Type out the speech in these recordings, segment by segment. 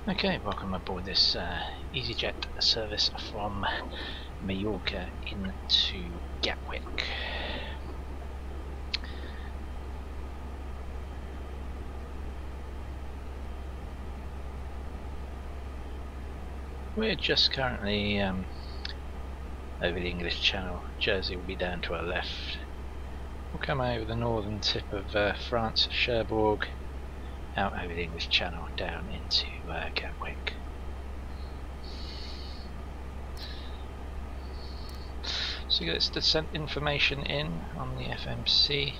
Okay, welcome aboard this easyJet service from Mallorca into Gatwick. We're just currently over the English Channel. Jersey will be down to our left. We'll come over the northern tip of France, Cherbourg, out over the English Channel down into Gatwick. So you got this descent information in on the FMC.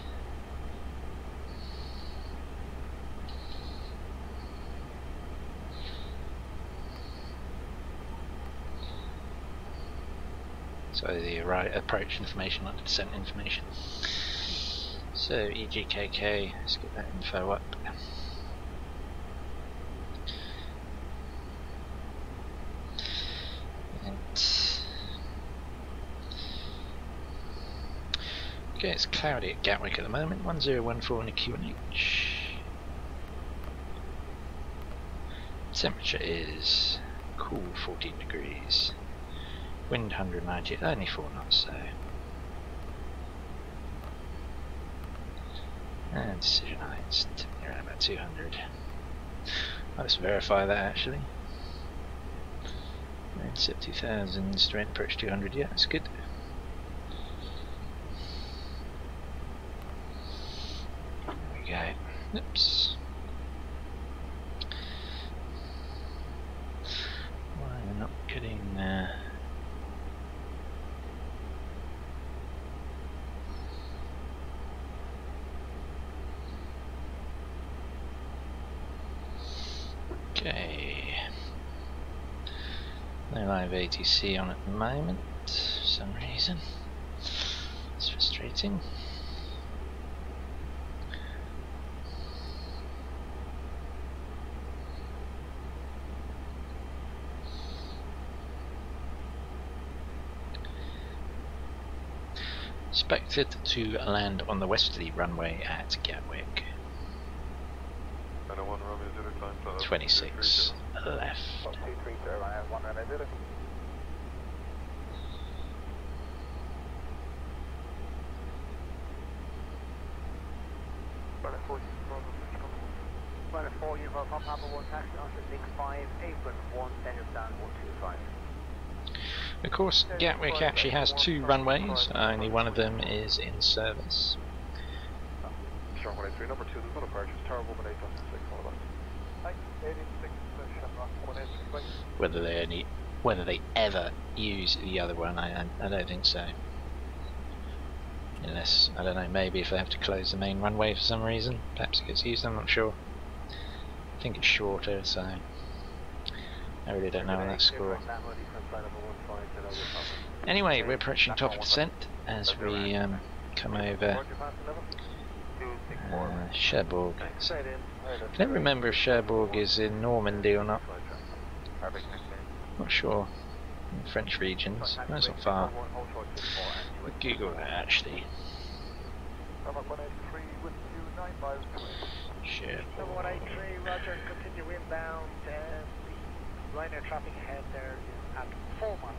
So the approach information, not the descent information. So EGKK, let's get that info up. Okay, it's cloudy at Gatwick at the moment, 1014 in the QNH. Temperature is cool 14 degrees. Wind 190, only 4 knots so. And decision heights, typically around about 200. I'll just verify that actually. And set 2000, straight approach 200, yeah, that's good. There we go. Oops. Why am I not getting Okay. No live ATC on at the moment for some reason. It's frustrating. Expected to land on the westerly runway at Gatwick. 26 left. Of course, Gatwick actually has 2 runways, only one of them is in service. Whether they ever use the other one, I don't think so. Unless, I don't know, maybe if they have to close the main runway for some reason, perhaps it gets used, I'm not sure. I think it's shorter, so I really don't know on that score. Anyway, we're approaching top of descent as we come over Cherbourg. I don't remember if Cherbourg is in Normandy or not. Not sure. In the French regions. That's not far. We'll Google that actually. Cherbourg. Roger, continue inbound. Liner traffic ahead there is at 4 miles.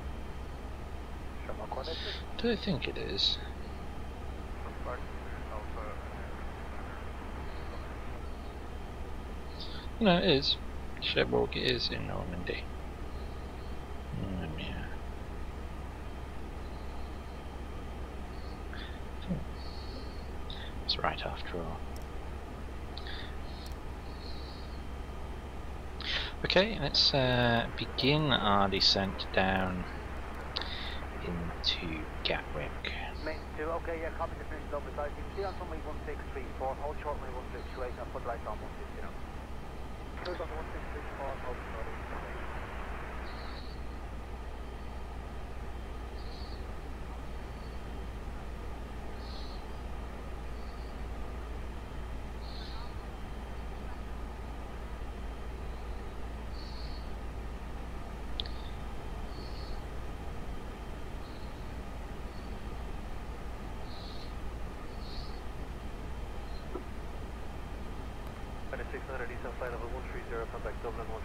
Do I think it is? No, it is. Cherbourg is in Normandy. Yeah. It's right after all. Okay, let's begin our descent down into Gatwick. Okay, yeah, copy the finish double side. You can see on runway 1634, hold short runway 168, and put lights on 160 now. Cruise on 1634, hold short.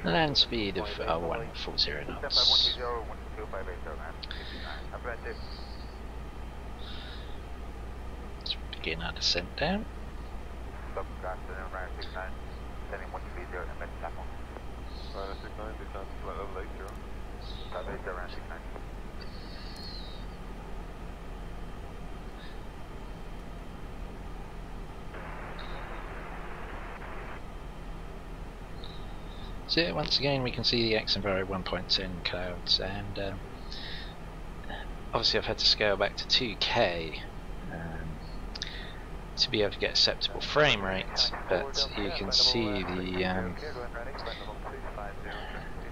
Land speed of 140 knots. Let's begin our descent down. So once again we can see the Exenviro 1.10 clouds, and obviously I've had to scale back to 2K to be able to get acceptable frame rates, but you can see the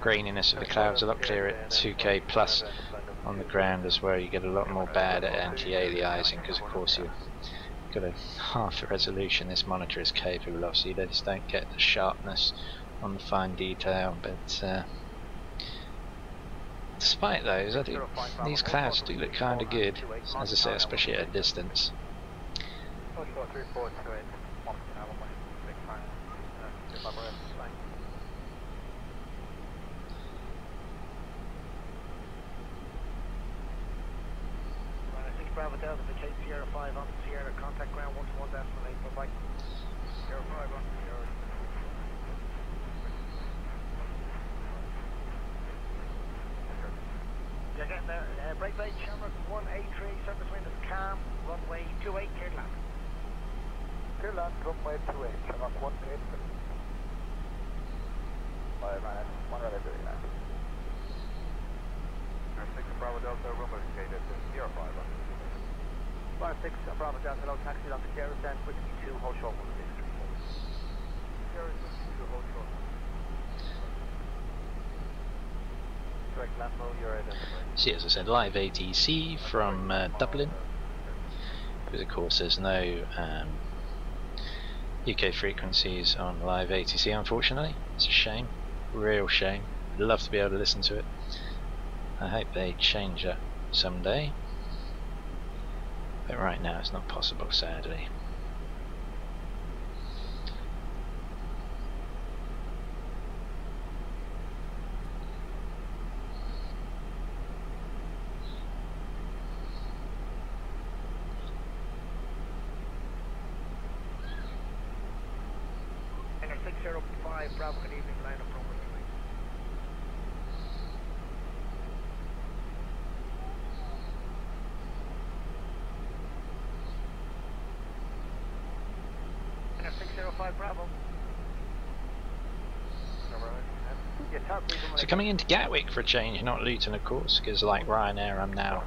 graininess of the clouds a lot clearer at 2K plus on the ground as well. You get a lot more bad at anti-aliasing because of course you've got a half the resolution this monitor is capable of, so you just don't get the sharpness on the fine detail. But despite those, these clouds do look kind of good, as I say, especially at a distance. Bravo Delta for Chase Sierra 5 on Sierra, contact ground 121.8 for bike. Sierra 5 on Sierra. You're getting there, brake light, Shamrock 183, surface wind is calm, runway 28, clear land. Clear land, runway 28, Shamrock 183. 5 minutes, 1 rather doing that. 6 Bravo Delta, runway Sierra 5 on. 6 Bravo Delta, hello, taxi on the Sierra Stand, Whiskey 2, hold short 1634. Sierra Whiskey 2, hold short. Direct Lambo, you're identified. See, as I said, live ATC from Dublin, because of course there's no UK frequencies on live ATC, unfortunately. It's a shame, real shame. I'd love to be able to listen to it. I hope they change that someday, but right now it's not possible, sadly. Enter 605 Bravo, good evening, line up runway 605 Bravo. So coming into Gatwick for a change, not Luton of course, because like Ryanair I'm now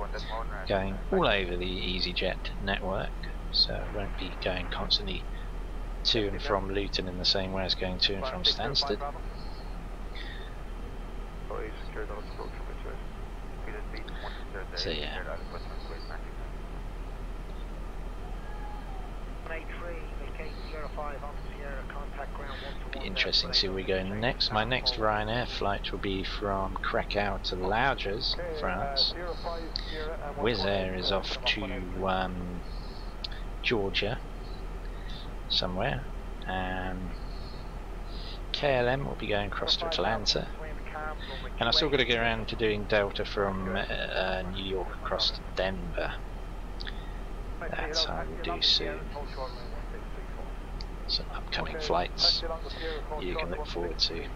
going all over the easyJet network, so I won't be going constantly to and from Luton in the same way as going to and from Stansted. So yeah. Be interesting to see where we go next. My next Ryanair flight will be from Krakow to Loudres, France. Wizz Air is off to Georgia somewhere, and KLM will be going across to Atlanta, and I've still got to go around to doing Delta from New York across to Denver. That's I will do soon. Some upcoming flights you can look forward to.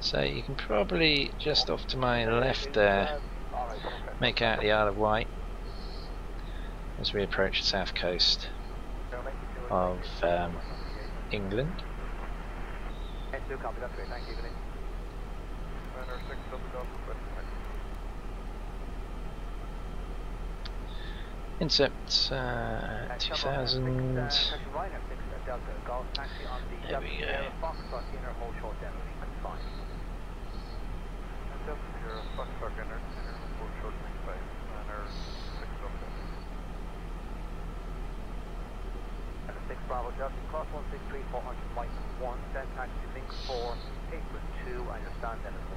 So you can probably, just off to my left there, make out the Isle of Wight as we approach the south coast of England. Incept 2000. There we go. Bravo Delta, cross 163, 400, -1, then taxi link 4, apron 2, I understand then it's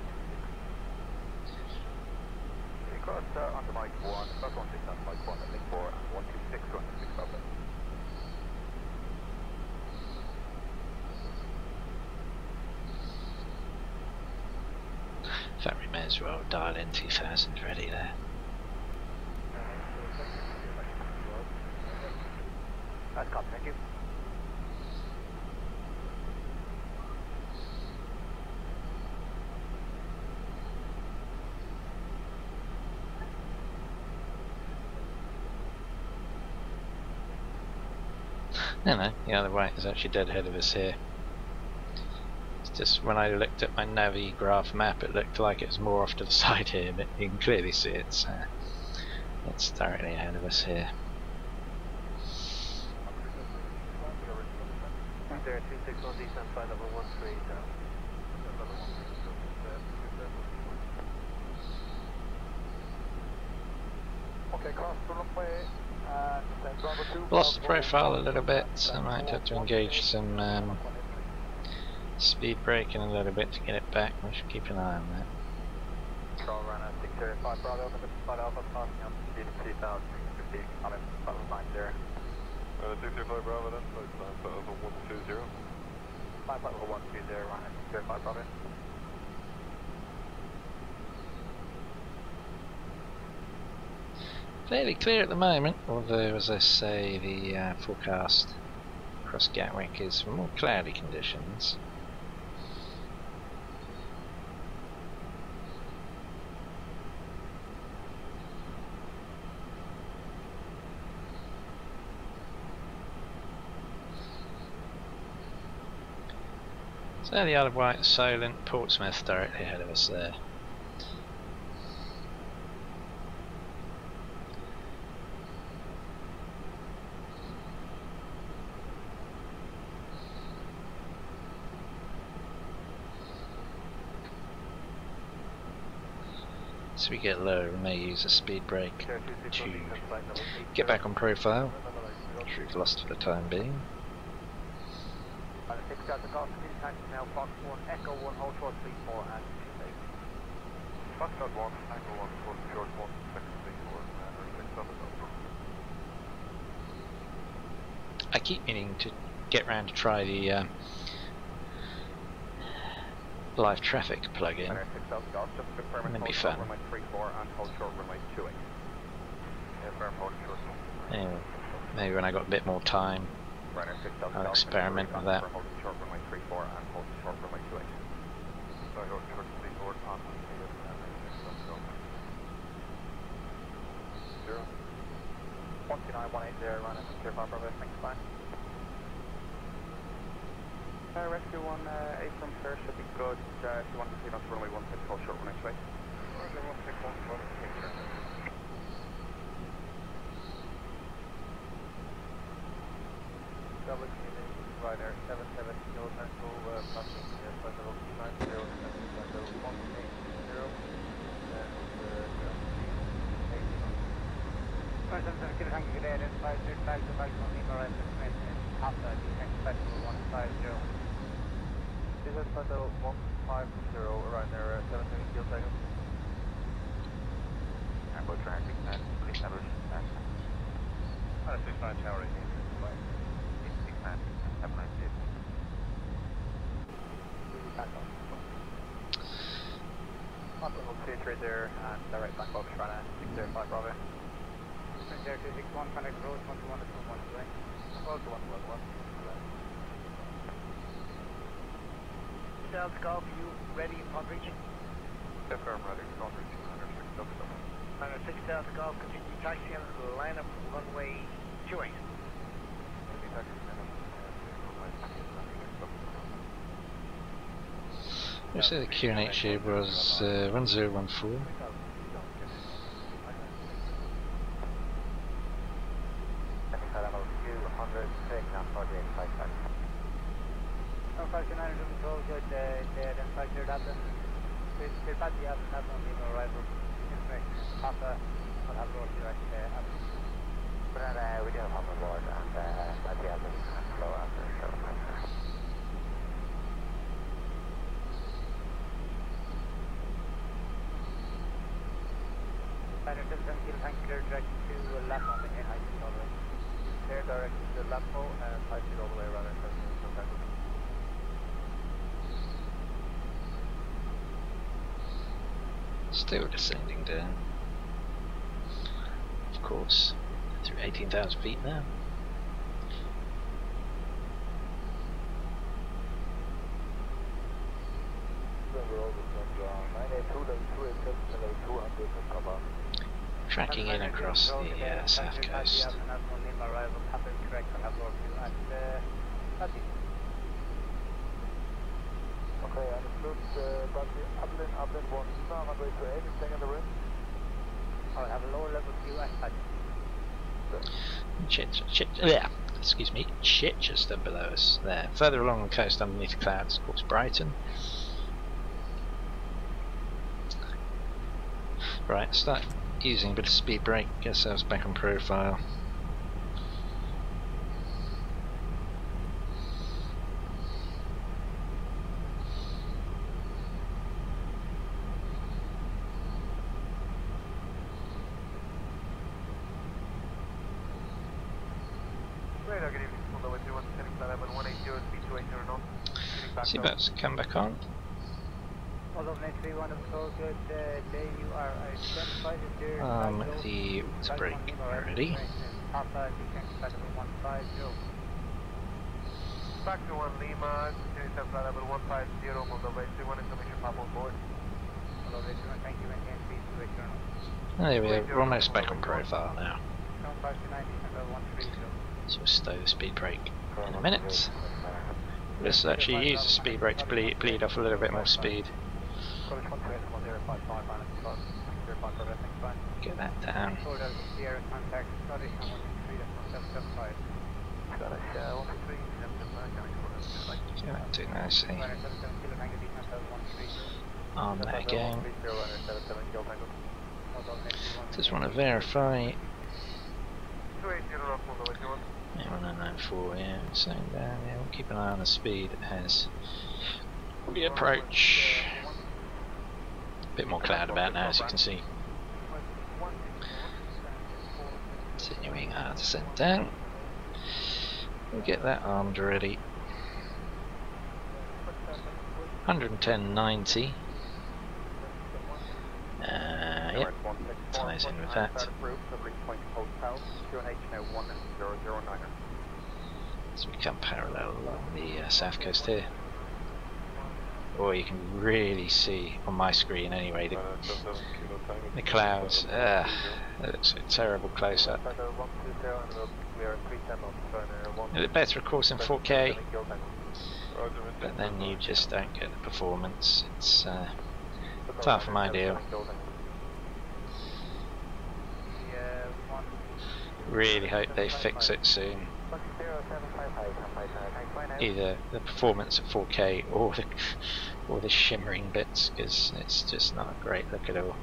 126. cross onto Mike 1, cross 16 onto Mike 1 at link 4 and 126 going to 6 Bravo. In fact, we may as well dial in 2000 ready there. That's copy, thank you. No, the other white is actually dead ahead of us here. It's just when I looked at my Navi graph map, it looked like it was more off to the side here, but you can clearly see it's directly ahead of us here. There, 261 descent, flight level 13 down. Okay, cross the runway. Lost the profile a little bit, so I might have to engage some speed braking a little bit to get it back. We should keep an eye on that. Control runner 605 Bravo, open the flight alpha, passing up speed of 2000, 50, I'm in flight level 90. 605 Bravo then, flight level 120. Flight level 120, runner 605 Bravo. Fairly clear at the moment, although as I say the forecast across Gatwick is for more cloudy conditions. So the other white silent, Portsmouth directly ahead of us there. As we get lower, we may use a speed brake to get back on profile, which we've lost for the time being. 6 Delta Golf, taxi now, Fox 1, Echo 1, hold short, speed 4 and 28. Fox 1, Echo 1, hold short 1, second speed 4 and 6 Delta Golf. I keep meaning to get round to try the live traffic plug-in. That'd be fun. Anyway, maybe when I got a bit more time, I'll experiment with that. Rescue 1, A from Fair should be good. If you want to see on runway 16, hold short runway 2. Runway 16, double community rider 77 kilo tango passing flight level 290 flight level 180 and 8. Kilo tango good air and 535 to 5 Lima right after descent flight level 150. This is flight level 150 around there 730 kilo tango. And we're trying to descent, please establish descent. 69 tower 18. Possible 2-3 there and direct back box runner 605 Bravo. 0261 contact road 121 to 112. Road to 111. Delta Golf, you ready upon reaching? Yes, sir, I'm ready. Upon reaching 106 Delta Golf, continue taxi on the line up runway 28. We say the QNH here was 1014. We do have on board and at the Addons and flow after show. thank you, clear direct to Lapo, maintain high speed all the way. Clear direct to Lapo and high speed all the way rather than Still descending down. Of course, through 18,000 feet now. Tracking in across the south coast. Okay, understood. Addon 1 Lima, I'm going to 8, staying in the room. I'll have a lower level view at Excuse me, Chichester below us there. Further along the coast underneath the clouds, of course, Brighton. Right, start using a bit of speed brake, get ourselves back on profile. Seatbelts come back on. The water brake ready. Back to 1 Lima, continue to flight level 150, Moldova 21, information pop on board. Moldova 21, thank you, maintain speed 280. There we are, we're almost back on profile now. So we'll stow the speed brake in a minute. Let's actually use the speed brake to bleed off a little bit more speed. Get that down. Yeah, that too nicely. On that again. Just want to verify. 1994, yeah, slowing down, yeah, we'll keep an eye on the speed as we approach. A bit more cloud about now, as you can see. Continuing our descent down. We'll get that armed ready. 110.90. Yep, ties in with that. So we come parallel along the south coast here. Or you can really see on my screen anyway the clouds. It looks a terrible close up. A bit better of course in 4K, but then you just don't get the performance. It's far from ideal. Really hope they fix it soon. Either the performance at 4K or the shimmering bits, because it's just not a great look at all.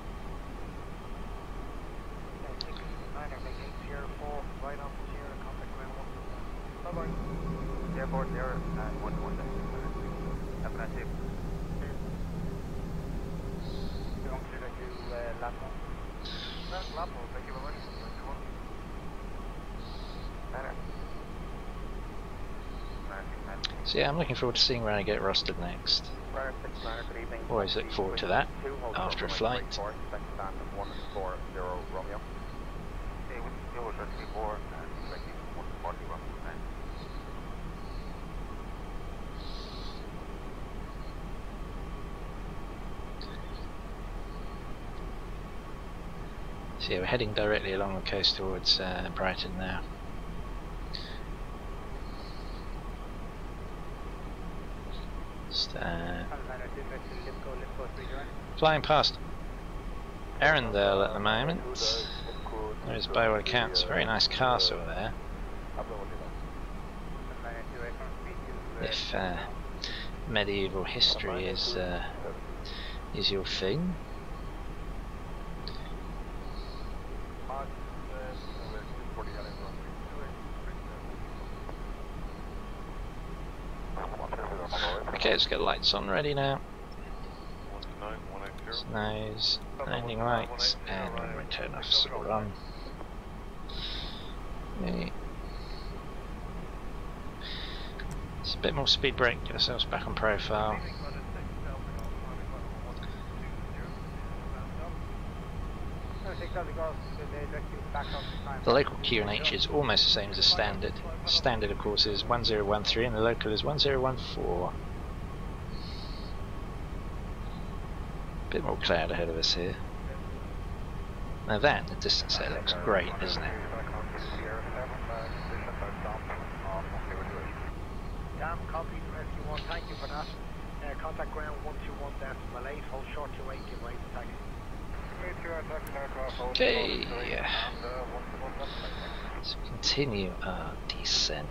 So yeah, I'm looking forward to seeing where I get rostered next. Always look forward to that after a flight. So yeah, we're heading directly along the coast towards Brighton now. Just, flying past Arundel at the moment. There's by all accounts a very nice castle there. If medieval history is your thing. Okay, let's get lights on ready now. Nose, landing lights, and runway turn offs are on. Okay. It's a bit more speed brake, get ourselves back on profile. The local QNH is almost the same as the standard. Standard of course is 1013 and the local is 1014. Bit more cloud ahead of us here. Now that, the distance there looks great, isn't it? Damn, copy from SU1, thank you for that. Contact ground 121.8, hold short to 8, give way to taxi. Okay, so continue our descent.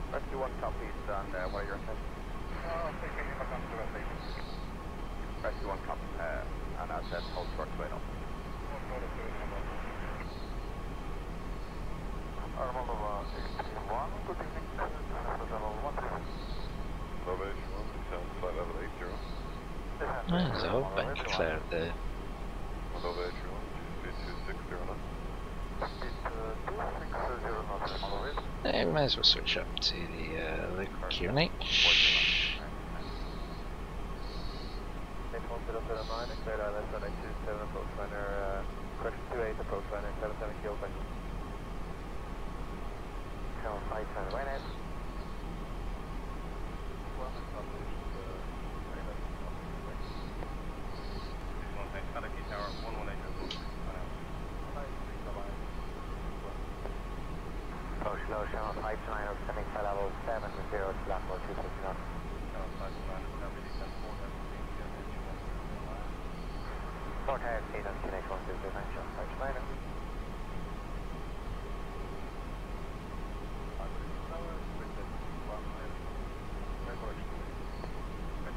SU1 copies, and what are your intentions? SU1 copies, and as said, hold short to 8 up. There's a whole bunch of cloud there. We might as well switch up to the local QNH.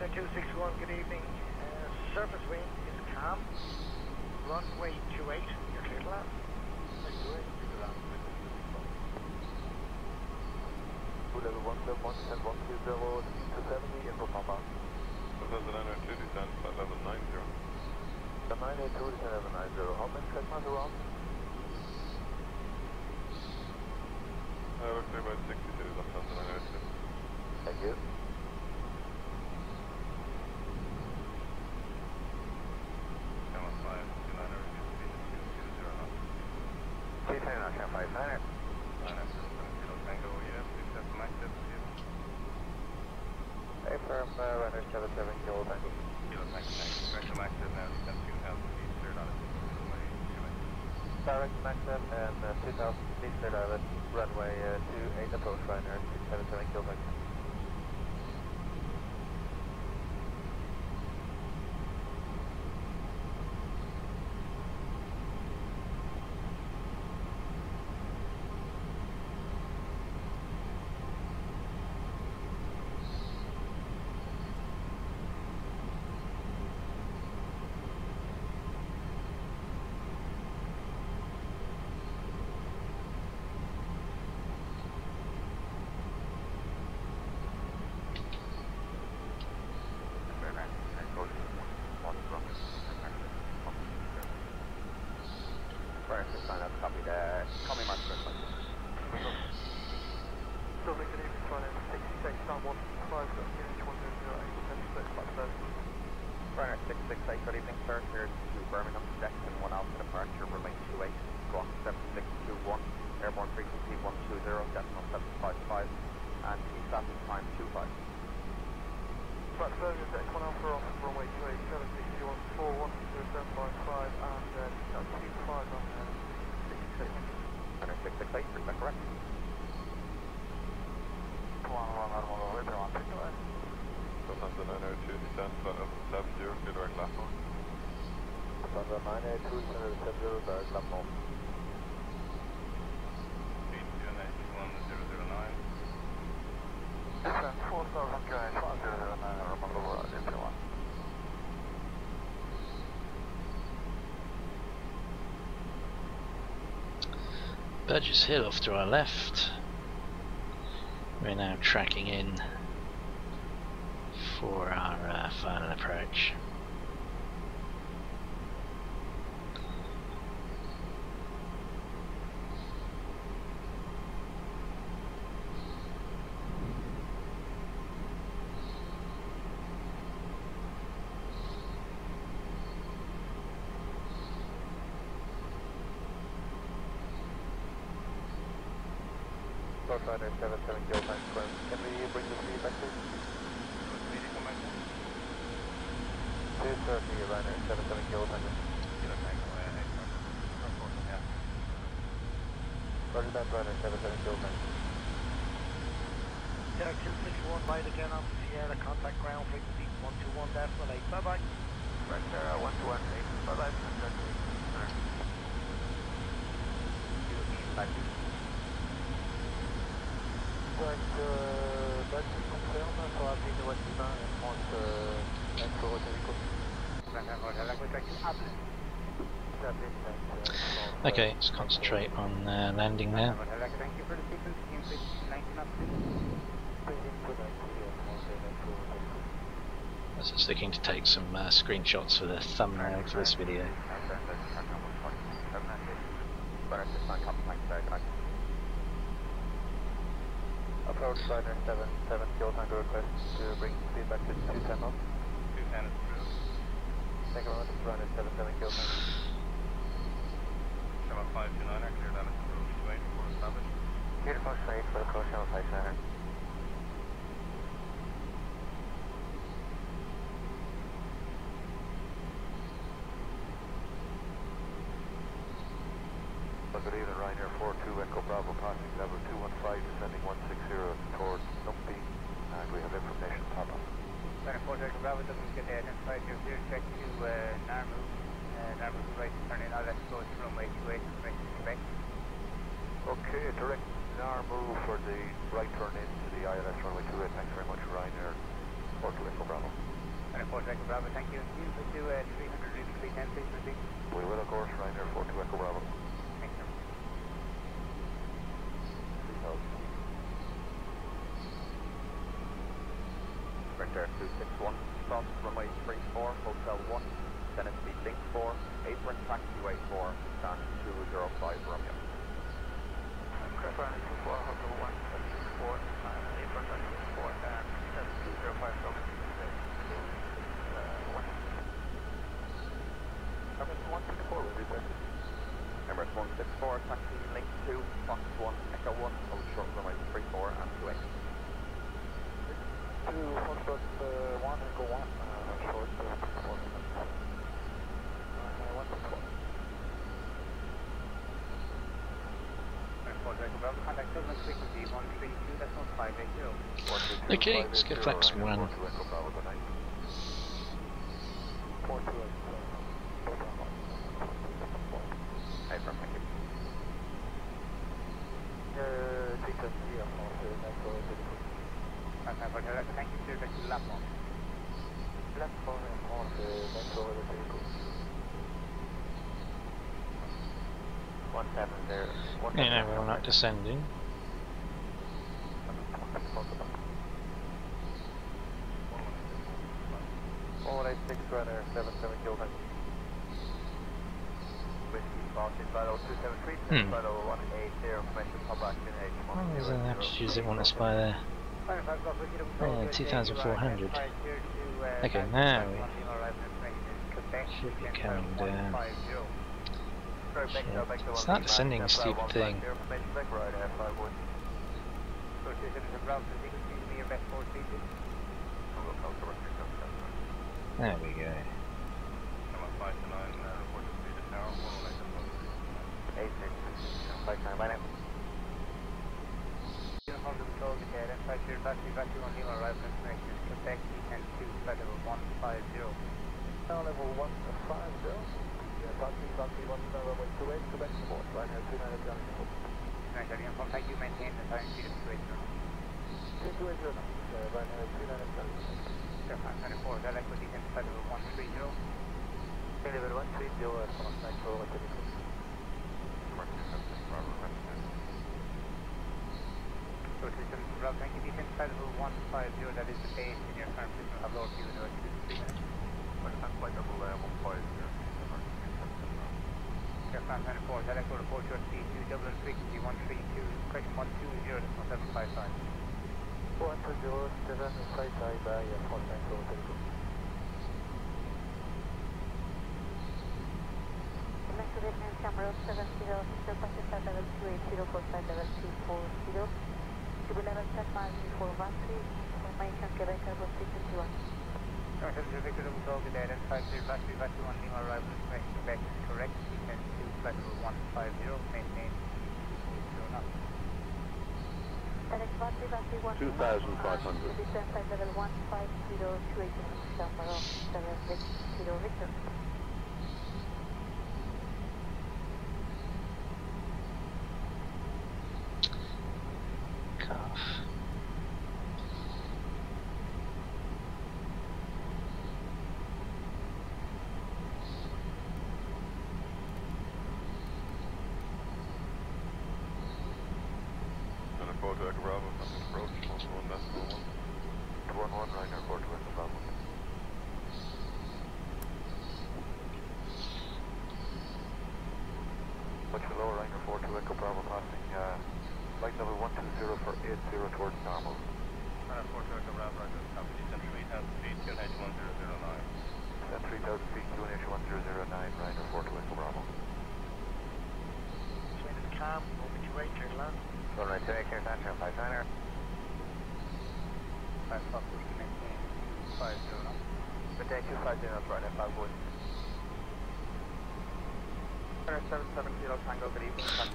Delta 261, good evening. Surface wind is calm. Runway 28, you're clear to land. Level 171, 120, 270, info Papa. This is the 902 descent, flight level 90. The 982 descent level 90. How many check miles around? Roughly about 60 cities up on the 902. Thank you. Direct maximum and 2000 feet cleared out at runway 28 approach liner 277 km. Burgess Hill off to our left. We're now tracking in for our final approach. Rider 77 Kilo Tango Square. Can we bring the speed back to? 230 Rider 77 Kilo Tango. Kilo Tango, yeah. Roger that, Rider 77 Kilo Tango. Yeah, 261 right again on Sierra, contact ground frequency 121.8. Bye bye. Right there, 121.8. Bye bye. Back to that's confirmed for Avenue de Wattibin and France and for Drzewiecki. Okay, let's concentrate on landing now. Thank you for the sequence, team 19 up. I was just looking to take some screenshots for the thumbnail for this video. Approach Rider 77 Kilo Tango request to bring speed back to 210 knots. 210 is true. Thank you very much, Rider 77 Kilo Tango. Channel 529er, clear damage to approach 28 for established. Clear to approach 28 for the approach channel 529er. Good evening, Ryanair 42 Echo Bravo passing level 215 descending 160 towards Numpy, and we have information pop up. Ryanair 42 Echo Bravo doesn't get identified here, clear check to Narmu, Narmu right to turn in, I'll let go to runway 28, information to Quebec. Okay, direct Narmu for the right turn into the ILS runway 28, thanks very much, Ryanair 42 Echo Bravo. Ryanair 42 Echo Bravo, thank you. Can you do 300 reading 310 please, repeat? We will of course, Ryanair 42 Echo Bravo. Vector 261, stop runway 34, hotel 1, then it's speed link 4, apron taxiway 4, stand 205 Romeo. Correct, runway 24, hotel 1, 74, apron taxiway 4, and 205 Romeo. Emirates 164 will be requested. Emirates 164, taxi link 2, Fox 1, Echo 1, hold short runway 34 and 28. 2 Foxtrot 1, Echo 1, short 4 minutes. 164. Contact Dublin frequency 132.580. Okay, let's go flex 1. Hey, from thank you. Thank you, sir. Back to Lapon. Lapon and France, metro the vehicle. 170. Yeah, we're not descending. All 86 runner 77 Kilo Tango. Whiskey Boston Bravo 273, Bravo 180, information pub action H1. How long is the altitude they want us by there? 2,400. Okay, now we should be coming down. Start descending, stupid thing. There we go. Level 150. Yeah, Taxi 1 runway 28, Quebec support. Right here, 290 Johnny. Thank you, maintain the time speed of 280. 280, right here, 290 Johnny. 24, that equity in flight level 130. Level 130, from Nitro, So system, Rob, thank you. Descent flight level 150, that is the base in your current system. Have lower fuel in 3 minutes. Descent flight level 150. Aircraft 94, that echo report your speed 2 Dublin frequency 132, correction 120, 755. 120, 755 by 490. Select to Vietnam camera 70, Mr. Pakistan level 280, Corsair level 240, to level 10 miles before 13, information Quebec Airbus 321. Northern Victor will go with identified battery 1 Lima arrival in Quebec is correct. Descend to flight level 150, maintain 240 knots. Direct battery 1 2,500. Descend flight level 150, 280, camera 7 Victor.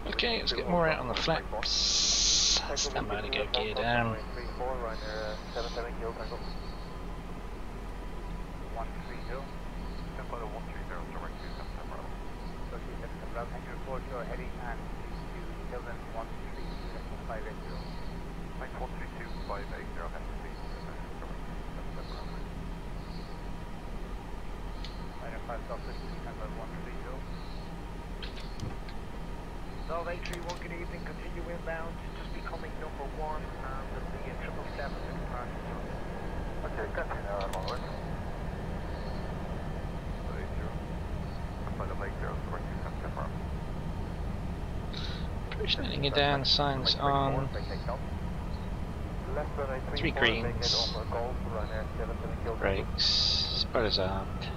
Okay, let's get more out on the flaps. Stand by to go gear down. Norway 31, good evening, continue inbound, just becoming number 1 and there'll be a 777 to depart. Okay, continue on onward. Letting you down, signs on. 3 greens. Brakes. Spotters armed.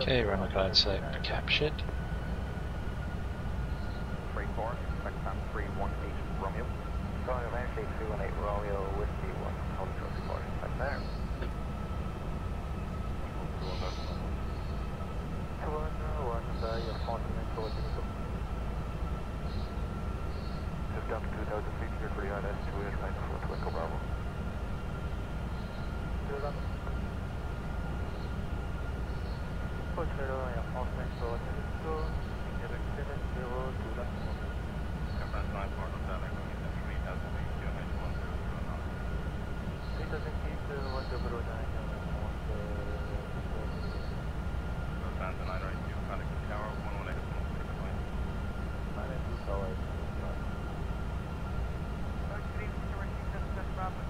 Okay, runway glide select captured. 34, Pakistan 318 Romeo. Going eventually 218 Romeo Whiskey 1, hold the report right there. 211 by your 40 minutes towards the middle. Just down to 2,000 feet here for the ILS 2894 to Echo Bravo. 211. Corsair, your 40 minutes towards the middle. Quebec 70 to left. Aircraft 94 on that, Echo 3000 feet, QNH 1009. 3000 feet, 1009. Stansted 9 right, you contact tower 118 at 1 9 tower. Good evening, Mr. Rockies, that's Bravo,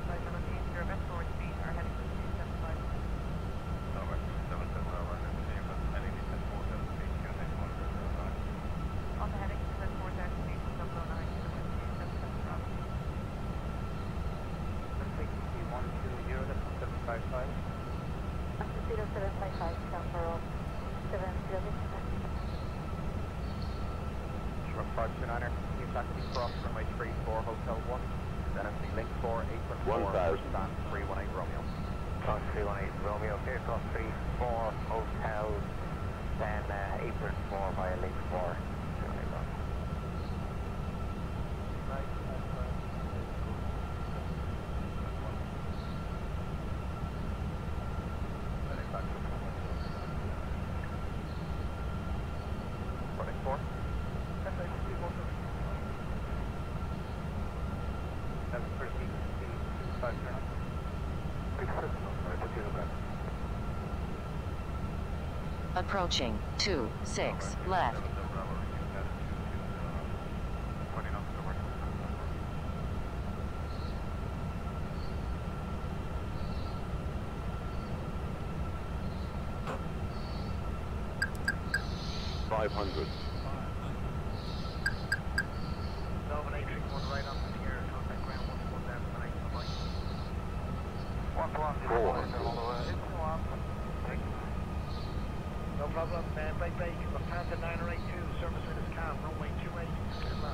flight level 80, vector speed, are heading to 275. Tower 275. 0755, camera 70. Short 529er, new taxi cross runway 34, Hotel 1, then it's the link 4, apron 4, 1000. stand 318 Romeo. Cross 318 Romeo, here, cross 34, hotel, then apron 4 via link 4. 318 Romeo. Running 4. Approaching 26 left. $500. Zalman 831 right on the air, contact ground 1 down tonight, bye. 400. No problem, break, Lufthansa 982, service with his cab, runway 28,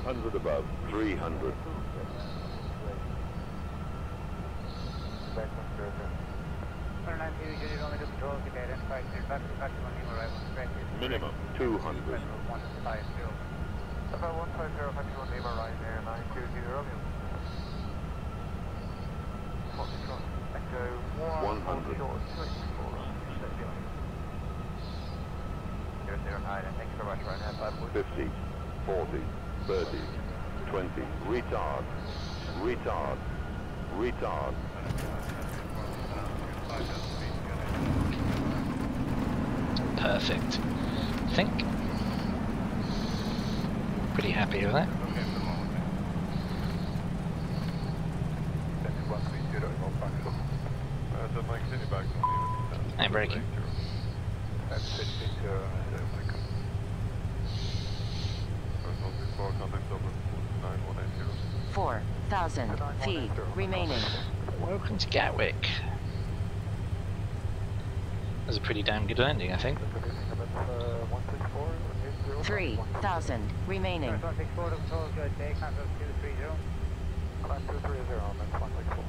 100 above. 300. Minimum 200. About 150, 51 Lima, Ryanair 920 Romeo. 100. 009, thank you very much, Ryanair 5. 50. 40. 30. 20. Retard. Retard. Retard. Perfect. I think. Pretty happy with that. I'm braking. 4,000 feet remaining. Welcome to Gatwick. That was a pretty damn good landing, I think. 3,000 remaining. 164 to control, good day, control 230. Climb 230 on that 164.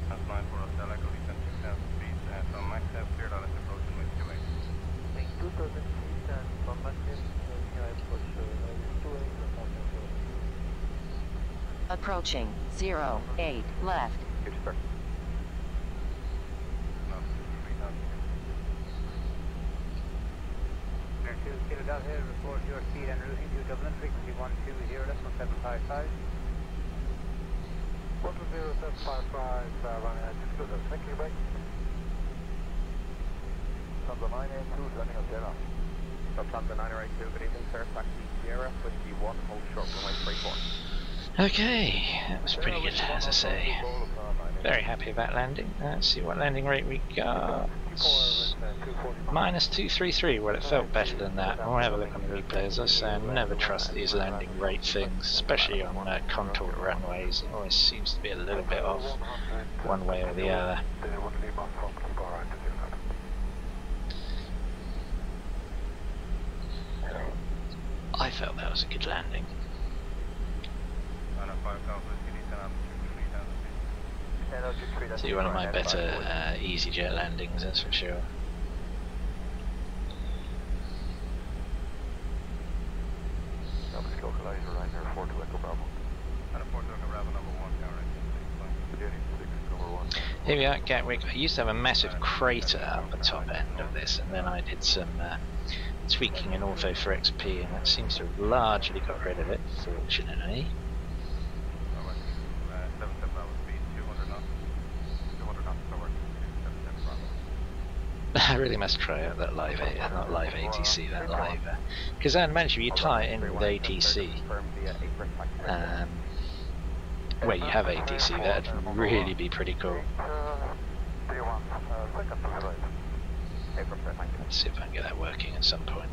That's 9 for us, Delta, go descend 6,000 feet, from max cleared on its approach and with 28. 2,000 feet and from Maxim, Approaching 08 left. Good start. No, 3,000. Air 2, Philadelphia, report your speed and routing to Dublin, frequency 120, that's 1755. 120, 755, Ryanair 620, thank you, bye. Lufthansa 982, landing on Sierra. Lufthansa 982, good evening, sir. Taxi Sierra, whiskey 1, hold short, runway 34. Okay, that was pretty good, as I say. Very happy about landing. Let's see what landing rate we got. Minus 233. Well, it felt better than that. I'll have a look on the replay. As I say, I never trust these landing rate things, especially on contoured runways. It always seems to be a little bit off one way or the other. I felt that was a good landing. See, one of my better easyJet landings, that's for sure. Here we are at Gatwick. I used to have a massive crater up the top end of this, and then I did some tweaking in Ortho for XP, and that seems to have largely got rid of it, fortunately. I really must try out that live, not live ATC, that live, because I imagine if you tie it in with ATC, where you have ATC, that'd really be pretty cool. Let's see if I can get that working at some point.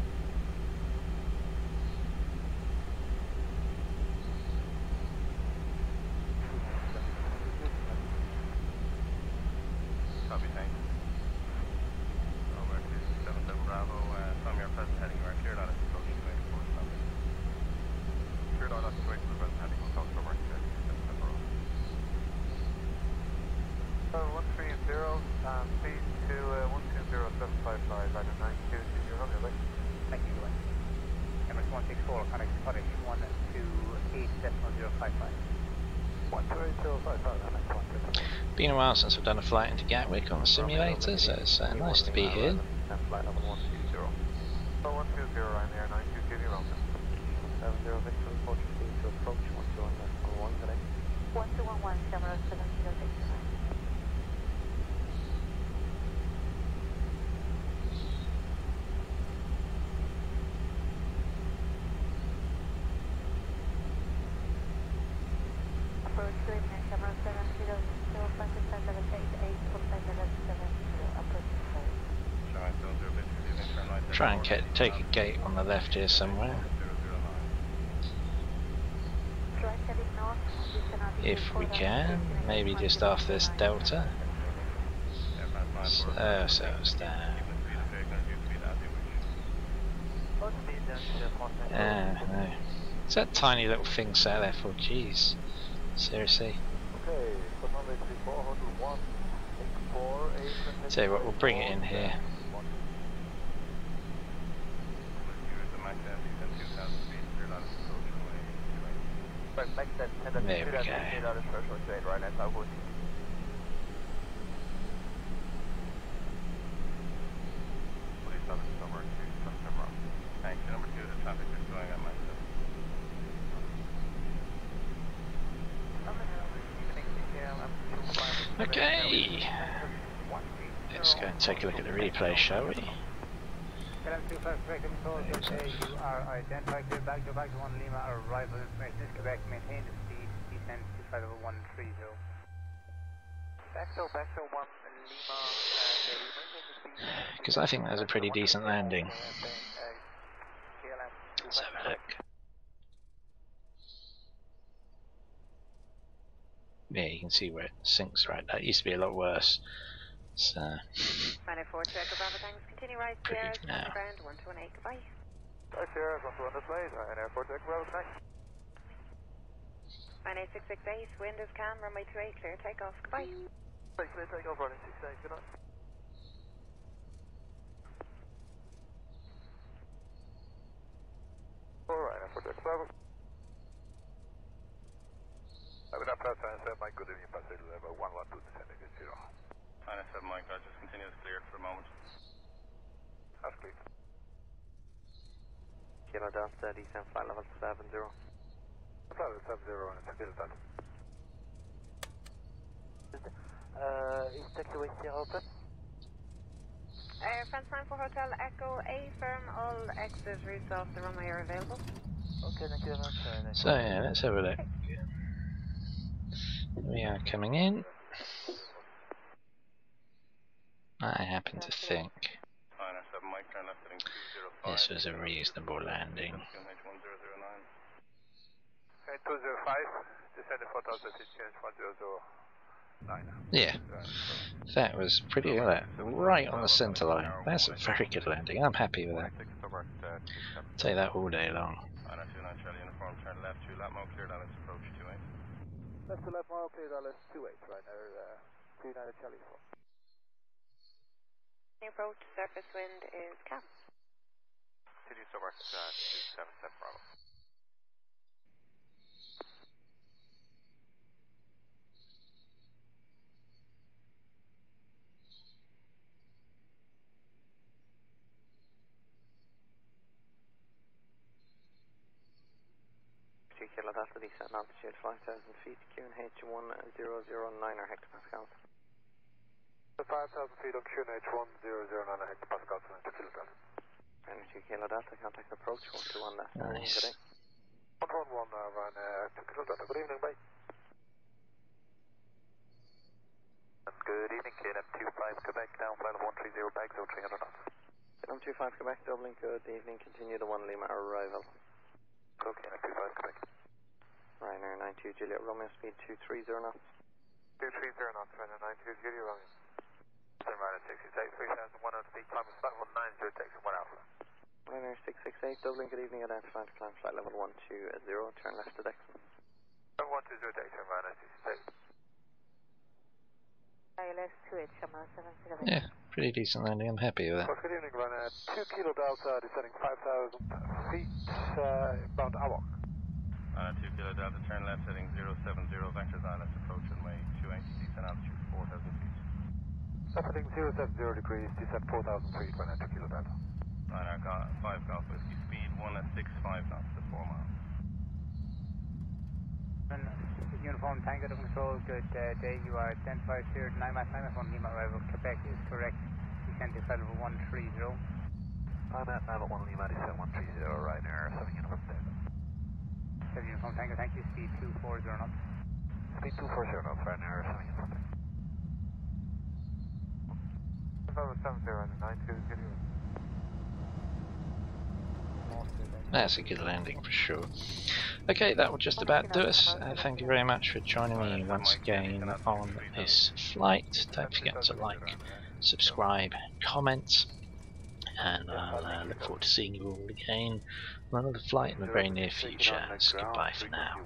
164, connect cottage 128.055. 128.055, Been a while since I've done a flight into Gatwick on the simulator, so it's nice to be here. Flight level 120. 120, I'm there, 92 Kaby, welcome. 70 Victor, report to speed to approach 121 today. 1211, camera 7065. Approach to India, camera 70, Pakistan level 88, Corsair level 70, approach to Seoul. Try and take a gate on the left here somewhere. Try heading north, If we can, maybe just off this delta. So it's down. No. It's that tiny little thing sat there for, jeez. Seriously. Okay, Palma de Mallorca, 184, Tell you what, we'll bring it in here. There we go. Okay. Let's go and take a look at the replay, shall we? You are identified. Clear back to 1 Lima. Arrival information is correct. Maintain the speed. Descend to flight level 130. Back to 1 Lima. Because I think that was a pretty decent landing. Let's have a look. Yeah, you can see where it sinks right. That used to be a lot worse. So. 94 to Echo Bravo, thanks. Continue right there. Now. Ground 118, goodbye. Right there, 121 displays. Ryanair 4 to Echo Bravo, thanks. 98668, wind is calm, runway 28, clear takeoff, goodbye. Right, clear takeoff, running 68, good night. Ryanair 4 to Echo Bravo. With that press, I said, my good evening, passenger level 112, descending to 0. 97 Mike, I'll just continue to clear for a moment. That's clear. Kilo Delta, descend flight level 70. Flight level 70 and it's Kilo Delta. Is taxiway still open? France 94 Hotel Echo A firm, all exit routes off the runway are available. Okay, thank you very much. So yeah, let's have a look. We are coming in. I happen to think this was a reasonable landing. Okay, 205, descending 4,000 feet, change 1009. Yeah, that was pretty good. Right on the centre line. That's a very good landing. I'm happy with that. Say that all day long. Left to left mile, clear Dallas 28, right there, 29 Charlie 4. Approach, surface wind is calm. City Sober 277 Bravo. Kilo Delta, descent altitude 5,000 feet, QNH 1009 or hectopascals. 5,000 feet on QNH 1009 hectopascals and 2 Kilo Delta. Energy Kilo Delta, contact approach 121 left. Nice. 111 run 2 Kilo Delta. Good evening, mate. And good evening, KLM 25 Quebec, down flight of 130 bags, 0300 knots. KLM 25 Quebec, doubling, good evening, continue the 1 Lima arrival. Go KLM 25 Quebec. Ryanair 92 Juliet Romeo, speed 230 knots. 230 knots, Ryanair 92 Juliet Romeo. Ryanair 668, 3,100 feet, climb flight 190, takes 1 Alpha. Ryanair 668, doubling, good evening, identify to climb flight level 120, turn left to Dexon. 120, Dexon, Ryanair 668. ILS 28, Shamrock 707. Yeah, pretty decent landing. I'm happy with that. Good evening, Ryanair 2 Kilo Delta, descending 5,000 feet, bound Awak. 2 Kilo Delta, turn left heading 070, vectors ILS approach runway 28, descent altitude 4,000 feet. Left heading 070 degrees, descent 4,000 feet, runway 2 Kilo Delta. 5 Golf Whiskey, speed 165 knots to 4 miles. Uniform Tango to control, good day. You are identified here at 9 at 1 Lima arrival. Quebec is correct. Descent is level 130. I'm at 9 at 1 Lima, descent 130, Ryanair, 7 Uniform Tango. 7 Uniform Tango, thank you. Speed 240 knots. Speed 240 knots, Ryanair, 7 Uniform Tango. 7092, good evening. That's a good landing for sure. Okay, that will just about do us. Thank you very much for joining me once again on this flight. Don't forget to like, subscribe, comment, and I'll look forward to seeing you all again on another flight in the very near future. So goodbye for now.